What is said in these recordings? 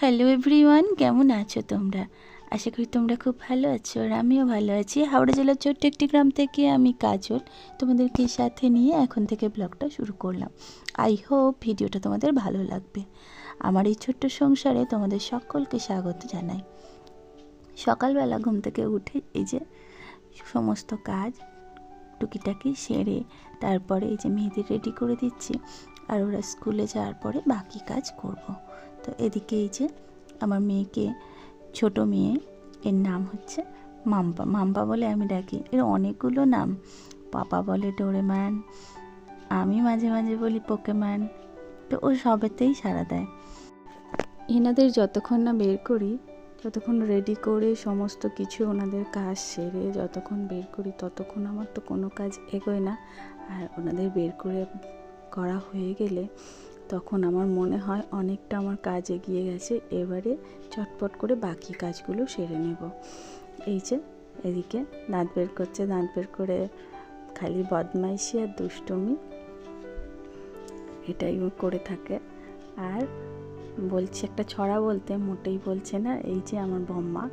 Hello everyone, কেমন আছো তোমরা? আশা করি তোমরা খুব ভালো আছো আর আমিও ভালো আছি। হাওড়া জেলার ছোট্ট একটি গ্রাম থেকে আমি কাজল তোমাদেরকে সাথে নিয়ে এখন থেকে ব্লগটা শুরু করলাম। আই হোপ ভিডিওটা তোমাদের ভালো লাগবে। আমার এই ছোট্ট সংসারে তোমাদের সকলকে স্বাগত জানাই। সকালবেলা ঘুম থেকে উঠে এই যে সমস্ত কাজ টুকিটাকি সেরে তারপরে এই যে মেয়েদের রেডি করে দিচ্ছি, আর ওরা স্কুলে যাওয়ার পরে বাকি কাজ করব। তো এদিকে এই যে আমার মেয়েকে, ছোট মেয়ে, এর নাম হচ্ছে মাম্পা। মাম্পা বলে আমি ডাকি। এর অনেকগুলো নাম। পাপা বলে ডোরেমান, আমি মাঝে মাঝে বলি পোকেমান। তো ও সবেতেই সাড়া দেয়। এনাদের যতক্ষণ না বের করি, যতক্ষণ রেডি করে সমস্ত কিছু ওনাদের কাজ সেরে যতক্ষণ বের করি ততক্ষণ আমার তো কোনো কাজ এগোয় না। আর ওনাদের বের করে করা হয়ে গেলে তখন আমার মনে হয় অনেকটা আমার কাজ এগিয়ে গেছে, এবারে চটপট করে বাকি কাজগুলো সেরে নেব। এই যে এদিকে দাঁত বের করছে, দাঁত বের করে খালি বদমাইশি আর দুষ্টুমি এটাই ও করে থাকে। আর বলছে একটা ছড়া বলতে, মোটেই বলছে না। এই যে আমার বম্মা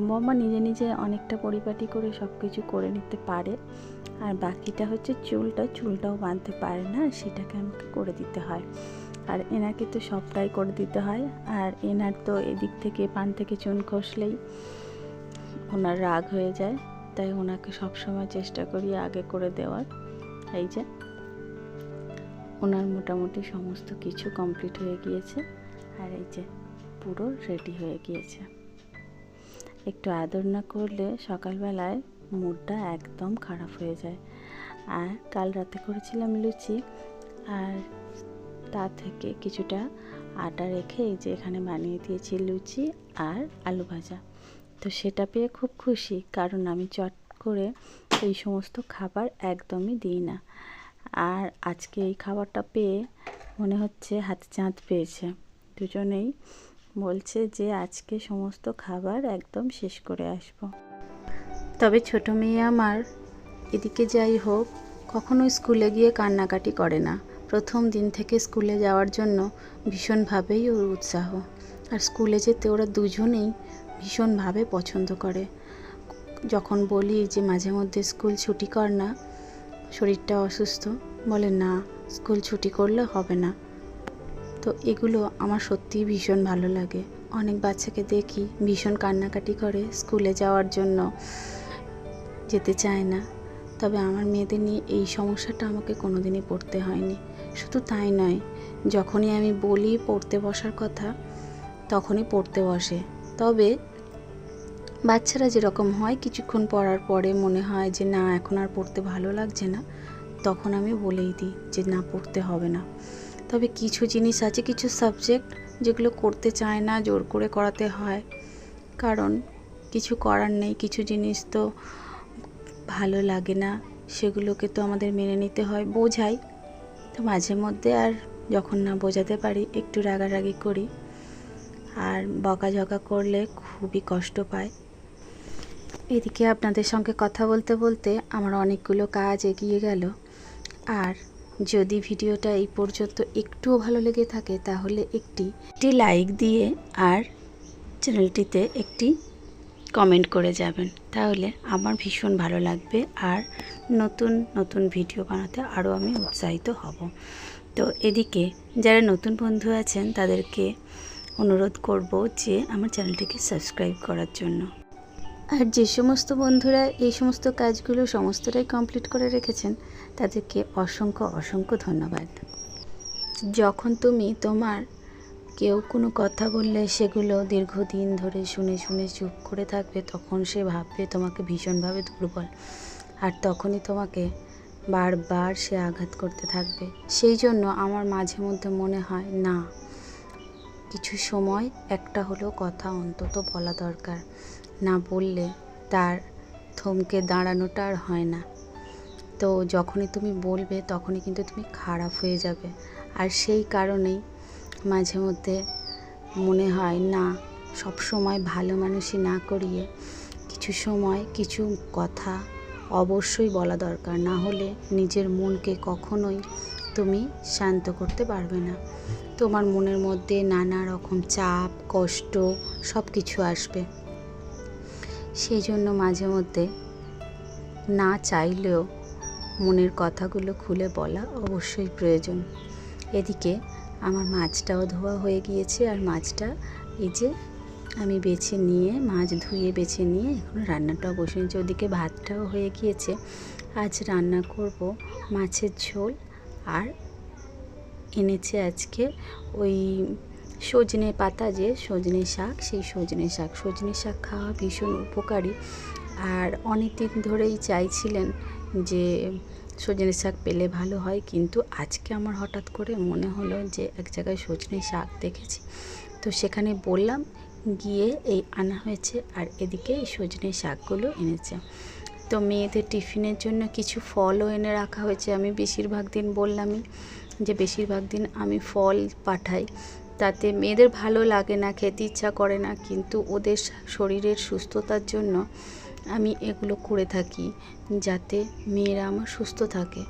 বম্মা নিজে নিজে অনেকটা পরিপাটি করে সব কিছু করে নিতে পারে, আর বাকিটা হচ্ছে চুলটাও বাঁধতে পারে না, সেটাকে আমাকে করে দিতে হয়। আর এনাকে তো সবটাই করে দিতে হয়। আর এনার তো এদিক থেকে পান থেকে চুন খসলেই ওনার রাগ হয়ে যায়, তাই ওনাকে সবসময় চেষ্টা করি আগে করে দেওয়ার। এই যে ওনার মোটামুটি সমস্ত কিছু কমপ্লিট হয়ে গিয়েছে, আর এই যে পুরো রেডি হয়ে গিয়েছে। একটু আদর না করলে সকালবেলায় মুডটা একদম খারাপ হয়ে যায়। আর কাল রাতে করেছিলাম লুচি, আর তা থেকে কিছুটা আটা রেখে এই যে এখানে বানিয়ে দিয়েছি লুচি আর আলু ভাজা। তো সেটা পেয়ে খুব খুশি, কারণ আমি চট করে এই সমস্ত খাবার একদমই দিই না। আর আজকে এই খাবারটা পেয়ে মনে হচ্ছে হাতে চাঁদ পেয়েছে। দুজনেই বলছে যে আজকে সমস্ত খাবার একদম শেষ করে আসব। তবে ছোট মেয়ে আমার এদিকে যাই হোক কখনো স্কুলে গিয়ে কান্নাকাটি করে না। প্রথম দিন থেকে স্কুলে যাওয়ার জন্য ভীষণভাবেই ওর উৎসাহ। আর স্কুলে যেতে ওরা দুজনেই ভীষণভাবে পছন্দ করে। যখন বলি যে মাঝে মধ্যে স্কুল ছুটি কর না, শরীরটা অসুস্থ, বলে না স্কুল ছুটি করলে হবে না। তো এগুলো আমার সত্যিই ভীষণ ভালো লাগে। অনেক বাচ্চাকে দেখি ভীষণ কান্নাকাটি করে, স্কুলে যাওয়ার জন্য যেতে চায় না। তবে আমার মেয়েদের নিয়ে এই সমস্যাটা আমাকে কোনোদিনই পড়তে হয়নি। শুধু তাই নয়, যখনই আমি বলি পড়তে বসার কথা তখনই পড়তে বসে। তবে বাচ্চারা যেরকম হয়, কিছুক্ষণ পড়ার পরে মনে হয় যে না এখন আর পড়তে ভালো লাগছে না, তখন আমি বলেই দিই যে না পড়তে হবে না। তবে কিছু জিনিস আছে, কিছু সাবজেক্ট যেগুলো করতে চায় না, জোর করে করাতে হয়, কারণ কিছু করার নেই। কিছু জিনিস তো ভালো লাগে না, সেগুলোকে তো আমাদের মেনে নিতে হয়। বোঝাই তো মাঝে মধ্যে, আর যখন না বোঝাতে পারি একটু রাগারাগি করি, আর বকাঝকা করলে খুবই কষ্ট পায়। এদিকে আপনাদের সঙ্গে কথা বলতে বলতে আমার অনেকগুলো কাজ এগিয়ে গেল। আর যদি ভিডিওটা এই পর্যন্ত একটুও ভালো লেগে থাকে তাহলে একটি লাইক দিয়ে আর চ্যানেলটিতে একটি কমেন্ট করে যাবেন, তাহলে আমার ভীষণ ভালো লাগবে। আর নতুন নতুন ভিডিও বানাতে আরও আমি উৎসাহিত হব। তো এদিকে যারা নতুন বন্ধু আছেন তাদেরকে অনুরোধ করব যে আমার চ্যানেলটিকে সাবস্ক্রাইব করার জন্য। আর যে সমস্ত বন্ধুরা এই সমস্ত কাজগুলো সমস্তটাই কমপ্লিট করে রেখেছেন তাদেরকে অসংখ্য অসংখ্য ধন্যবাদ। যখন তুমি তোমার কেউ কোনো কথা বললে সেগুলো দীর্ঘদিন ধরে শুনে শুনে চুপ করে থাকবে, তখন সে ভাববে তোমাকে ভীষণভাবে দুর্বল, আর তখনই তোমাকে বারবার সে আঘাত করতে থাকবে। সেই জন্য আমার মাঝে মধ্যে মনে হয় না, কিছু সময় একটা হলেও কথা অন্তত বলা দরকার। না বললে তার থমকে দাঁড়ানোটা আর হয় না। তো যখনই তুমি বলবে তখনই কিন্তু তুমি খারাপ হয়ে যাবে। আর সেই কারণেই মাঝে মধ্যে মনে হয় না, সব সময় ভালো মানুষই না করিয়ে কিছু সময় কিছু কথা অবশ্যই বলা দরকার, না হলে নিজের মনকে কখনোই তুমি শান্ত করতে পারবে না। তোমার মনের মধ্যে নানা রকম চাপ, কষ্ট সব কিছু আসবে। সেই জন্য মাঝে মধ্যে না চাইলেও মনের কথাগুলো খুলে বলা অবশ্যই প্রয়োজন। এদিকে আমার মাছটাও ধোয়া হয়ে গিয়েছে, আর মাছটা এই যে আমি বেছে নিয়ে, মাছ ধুয়ে বেছে নিয়ে এখন রান্নাটাও বসে নিয়েছি। ওদিকে ভাতটাও হয়ে গিয়েছে। আজ রান্না করব মাছের ঝোল, আর এনেছে আজকে ওই সজনে পাতা, যে সজনে শাক, সেই সজনে শাক খাওয়া ভীষণ উপকারী। আর অনেক দিন ধরেই চাইছিলেন যে সজনে শাক পেলে ভালো হয়, কিন্তু আজকে আমার হঠাৎ করে মনে হলো যে এক জায়গায় সজনে শাক দেখেছি, তো সেখানে বললাম, গিয়ে এই আনা হয়েছে। আর এদিকে এই সজনে শাকগুলো এনেছে। তো মেয়েদের টিফিনের জন্য কিছু ফলও এনে রাখা হয়েছে। আমি বেশিরভাগ দিন বললামই যে বেশিরভাগ দিন আমি ফল পাঠাই, তাতে মেয়েদের ভালো লাগে না, খেতে ইচ্ছা করে না, কিন্তু ওদের শরীরের সুস্থতার জন্য আমি এগুলো করে থাকি যাতে মেয়েরা আমার সুস্থ থাকে।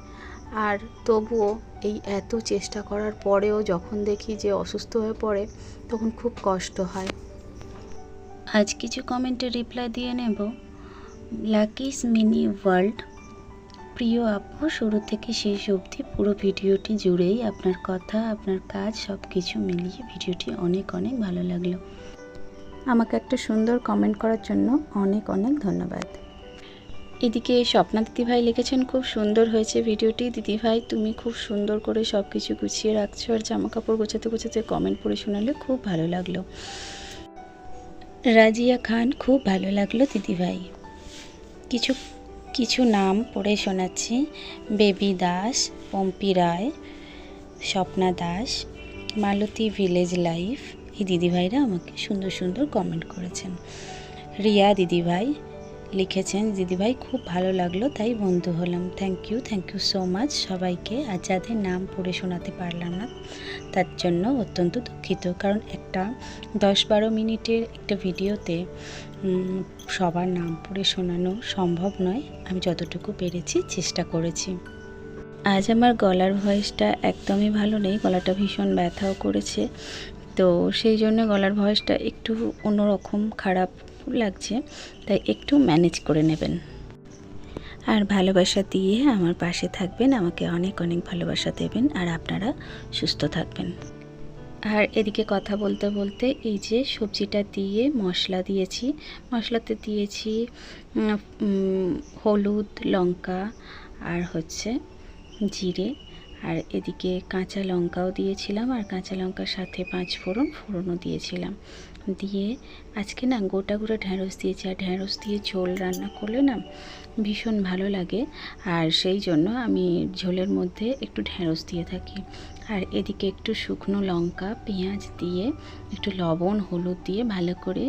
আর তবুও এই এত চেষ্টা করার পরেও যখন দেখি যে অসুস্থ হয়ে পড়ে, তখন খুব কষ্ট হয়। আজ কিছু কমেন্টের রিপ্লাই দিয়ে নেব। লাকিস মিনি ওয়ার্ল্ড, প্রিয় আপু, শুরু থেকে শেষ অবধি পুরো ভিডিওটি জুড়েই আপনার কথা, আপনার কাজ সব কিছু মিলিয়ে ভিডিওটি অনেক অনেক ভালো লাগলো। আমাকে একটা সুন্দর কমেন্ট করার জন্য অনেক অনেক ধন্যবাদ। এদিকে স্বপ্না দিদিভাই লিখেছেন, খুব সুন্দর হয়েছে ভিডিওটি দিদিভাই, তুমি খুব সুন্দর করে সব কিছু গুছিয়ে রাখছো, আর জামা কাপড় গোছাতে গোছাতে কমেন্ট পড়ে শোনালে খুব ভালো লাগলো। রাজিয়া খান, খুব ভালো লাগলো দিদিভাই। কিছু কিছু নাম পড়ে শোনাচ্ছি। বেবি দাস, পম্পি রায়, স্বপ্না দাস, মালতী ভিলেজ লাইফ, এই দিদিভাইরা আমাকে সুন্দর সুন্দর কমেন্ট করেছেন। রিয়া দিদিভাই লিখেছেন, দিদিভাই খুব ভালো লাগলো তাই বন্ধু হলাম। থ্যাংক ইউ সো মাচ সবাইকে। আর যাদের নাম পড়ে শোনাতে পারলাম না তার জন্য অত্যন্ত দুঃখিত, কারণ একটা 10-12 মিনিটের একটা ভিডিওতে সবার নাম পড়ে শোনানো সম্ভব নয়। আমি যতটুকু পেরেছি চেষ্টা করেছি। আজ আমার গলার ভয়েসটা একদমই ভালো নেই, গলাটা ভীষণ ব্যথাও করেছে, তো সেই জন্য গলার ভয়েসটা একটু অন্যরকম খারাপ লাগছে, তাই একটু ম্যানেজ করে নেবেন। আর ভালোবাসা দিয়ে আমার পাশে থাকবেন, আমাকে অনেক অনেক ভালোবাসা দেবেন, আর আপনারা সুস্থ থাকবেন। আর এদিকে কথা বলতে বলতে এই যে সবজিটা দিয়ে মশলা দিয়েছি, মশলাতে দিয়েছি হলুদ, লঙ্কা আর হচ্ছে জিরে, আর এদিকে কাঁচা লঙ্কাও দিয়েছিলাম, আর কাঁচা লঙ্কার সাথে 5 ফোড়নও দিয়েছিলাম। দিয়ে আজকে না গোটা ঢ্যাঁড়স দিয়েছি, আর ঢ্যাঁড়স দিয়ে ঝোল রান্না করলে না ভীষণ ভালো লাগে, আর সেই জন্য আমি ঝোলের মধ্যে একটু ঢ্যাঁড়স দিয়ে থাকি। আর এদিকে একটু শুকনো লঙ্কা, পেঁয়াজ দিয়ে একটু লবণ, হলুদ দিয়ে ভালো করে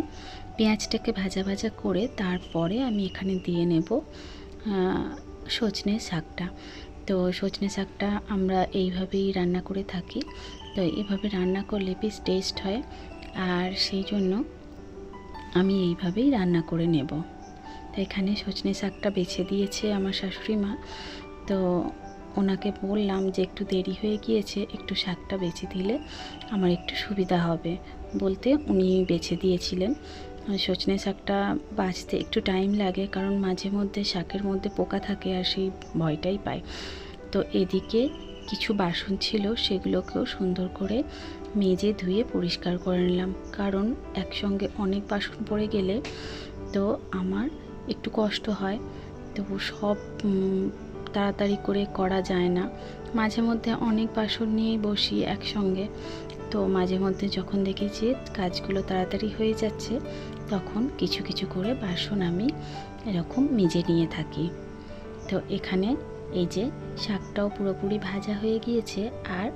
পেঁয়াজটাকে ভাজা ভাজা করে তারপরে আমি এখানে দিয়ে নেব সজনে শাকটা। তো সজনে শাকটা আমরা এইভাবেই রান্না করে থাকি, তো এইভাবে রান্না করলে বেশ টেস্ট হয়, আর সেই জন্য আমি এইভাবেই রান্না করে নেব। তো এখানে সজনে শাকটা বেছে দিয়েছে আমার শাশুড়ি মা, তো ওনাকে বললাম যে একটু দেরি হয়ে গিয়েছে, একটু শাকটা বেছে দিলে আমার একটু সুবিধা হবে, বলতে উনি বেছে দিয়েছিলেন। সজনে শাকটা বাছতে একটু টাইম লাগে, কারণ মাঝে মধ্যে শাকের মধ্যে পোকা থাকে, আর সেই ভয়টাই পায়। তো এদিকে কিছু বাসন ছিল, সেগুলোকেও সুন্দর করে মেজে ধুয়ে পরিষ্কার করে নিলাম, কারণ একসঙ্গে অনেক বাসন পড়ে গেলে তো আমার একটু কষ্ট হয়, তো সব তাড়াতাড়ি করে করা যায় না। মাঝে মধ্যে অনেক বাসন নিয়েই বসি একসঙ্গে, তো মাঝে মধ্যে যখন দেখি যে কাজগুলো তাড়াতাড়ি হয়ে যাচ্ছে, তখন কিছু কিছু করে বাসন আমি এরকম মেজে নিয়ে থাকি। তো এখানে এই যে শাকটাও পুরোপুরি ভাজা হয়ে গিয়েছে, আর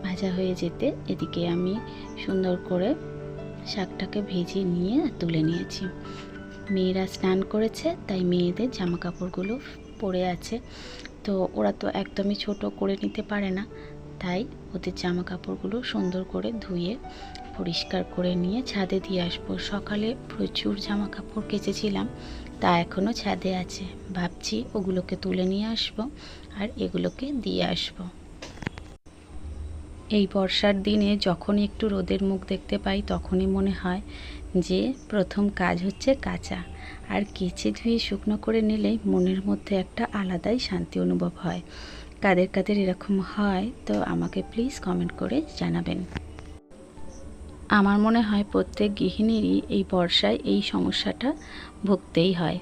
ভাজা হয়ে যেতে এদিকে আমি সুন্দর করে শাকটাকে ভেজে নিয়ে তুলে নিয়েছি। মেয়েরা স্নান করেছে, তাই মেয়েদের জামা কাপড়গুলো পরে আছে, তো ওরা তো একদমই ছোট করে নিতে পারে না, তাই ওদের জামা কাপড়গুলো সুন্দর করে ধুয়ে পরিষ্কার করে নিয়ে ছাদে দিয়ে আসবো। সকালে প্রচুর জামা কাপড় কেচেছিলাম, তা এখনও ছাদে আছে, ভাবছি ওগুলোকে তুলে নিয়ে আসবো আর এগুলোকে দিয়ে আসবো। এই বর্ষার দিনে যখনই একটু রোদের মুখ দেখতে পাই তখনই মনে হয় যে প্রথম কাজ হচ্ছে কাচা। আর কেচে ধুয়ে শুকনো করে নিলেই মনের মধ্যে একটা আলাদাই শান্তি অনুভব হয়। কাদের কাদের এরকম হয় তো আমাকে প্লিজ কমেন্ট করে জানাবেন। আমার মনে হয় প্রত্যেক গৃহিণীরই এই বর্ষায় এই সমস্যাটা ভুগতেই হয়।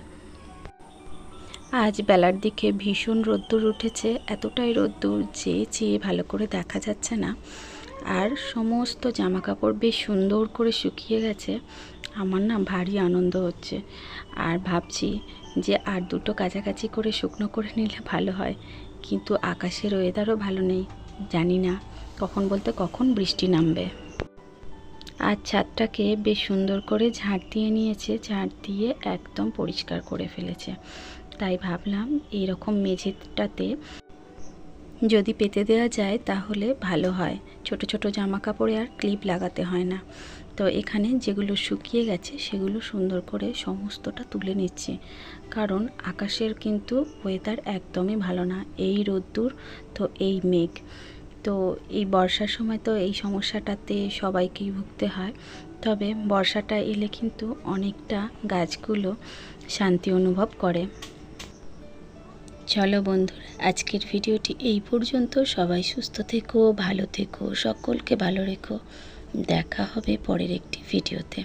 আজ বেলার দিকে ভীষণ রোদ্দুর উঠেছে, এতটাই রোদ্দুর যে চেয়ে ভালো করে দেখা যাচ্ছে না। আর সমস্ত জামা কাপড় বেশ সুন্দর করে শুকিয়ে গেছে। আমার না ভারী আনন্দ হচ্ছে, আর ভাবছি যে আর দুটো কাছাকাছি করে শুকনো করে নিলে ভালো হয়, কিন্তু আকাশের ওয়েদারও ভালো নেই, জানি না কখন বলতে কখন বৃষ্টি নামবে। আর ছাদটাকে বেশ সুন্দর করে ঝাড় দিয়ে নিয়েছে, ঝাড় দিয়ে একদম পরিষ্কার করে ফেলেছে। তাই ভাবলাম এইরকম মেঝেটাতে যদি পেতে দেওয়া যায় তাহলে ভালো হয়, ছোট ছোট জামা কাপড়ে আর ক্লিপ লাগাতে হয় না। তো এখানে যেগুলো শুকিয়ে গেছে সেগুলো সুন্দর করে সমস্তটা তুলে নিচ্ছি, কারণ আকাশের কিন্তু ওয়েদার একদমই ভালো না, এই রোদ্দুর তো এই মেঘ। তো এই বর্ষার সময় তো এই সমস্যাটাতে সবাইকেই ভুগতে হয়, তবে বর্ষাটা এলে কিন্তু অনেকটা গাছগুলো শান্তি অনুভব করে। চলো বন্ধুরা, আজকের ভিডিওটি এই পর্যন্ত। সবাই সুস্থ থেকো, ভালো থেকো, সকলকে ভালো রেখো। দেখা হবে পরের একটি ভিডিওতে।